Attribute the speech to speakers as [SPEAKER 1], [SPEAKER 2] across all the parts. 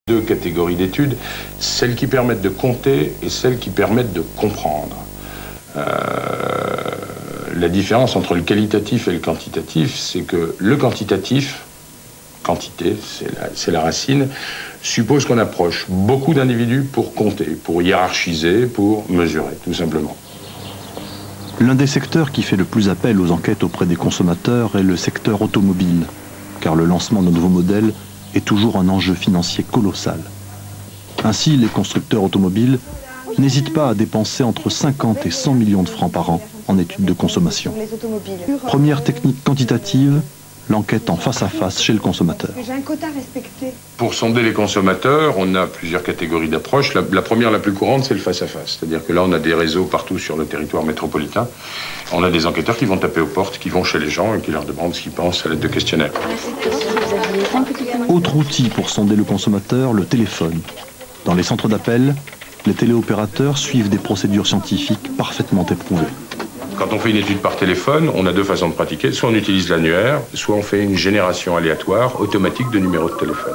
[SPEAKER 1] Deux catégories d'études, celles qui permettent de compter et celles qui permettent de comprendre. La différence entre le qualitatif et le quantitatif, c'est que le quantitatif, quantité, c'est la racine, suppose qu'on approche beaucoup d'individus pour compter, pour hiérarchiser, pour mesurer, tout simplement.
[SPEAKER 2] L'un des secteurs qui fait le plus appel aux enquêtes auprès des consommateurs est le secteur automobile, car le lancement d'un nouveau modèle est toujours un enjeu financier colossal. Ainsi, les constructeurs automobiles n'hésitent pas à dépenser entre 50 et 100 millions de francs par an en études de consommation. Première technique quantitative, l'enquête en face à face chez le consommateur.
[SPEAKER 3] J'ai un quota respecté.
[SPEAKER 1] Pour sonder les consommateurs, on a plusieurs catégories d'approches. La première, la plus courante, c'est le face-à-face. C'est-à-dire que là, on a des réseaux partout sur le territoire métropolitain. On a des enquêteurs qui vont taper aux portes, qui vont chez les gens et qui leur demandent ce qu'ils pensent à l'aide de questionnaires.
[SPEAKER 2] Autre outil pour sonder le consommateur, le téléphone. Dans les centres d'appel, les téléopérateurs suivent des procédures scientifiques parfaitement éprouvées.
[SPEAKER 1] Quand on fait une étude par téléphone, on a deux façons de pratiquer. Soit on utilise l'annuaire, soit on fait une génération aléatoire, automatique de numéros de téléphone.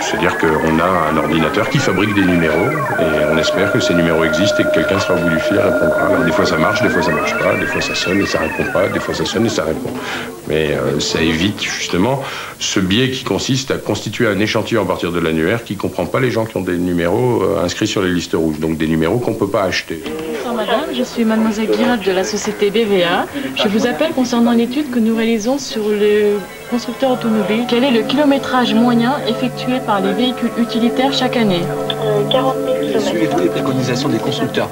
[SPEAKER 1] C'est-à-dire qu'on a un ordinateur qui fabrique des numéros et on espère que ces numéros existent et que quelqu'un sera au bout du fil et répondra. Alors des fois ça marche, des fois ça marche pas, des fois ça sonne et ça répond pas, des fois ça sonne et ça répond. Mais ça évite justement ce biais qui consiste à constituer un échantillon à partir de l'annuaire qui ne comprend pas les gens qui ont des numéros inscrits sur les listes rouges, donc des numéros qu'on ne peut pas acheter.
[SPEAKER 4] Bonjour madame, je suis mademoiselle Guiraud de la société BVA. Je vous appelle concernant l'étude que nous réalisons sur le constructeur automobile. Quel est le kilométrage moyen effectué par les véhicules utilitaires chaque année?
[SPEAKER 5] 40 000 km.
[SPEAKER 6] Suivez-vous les préconisations des constructeurs?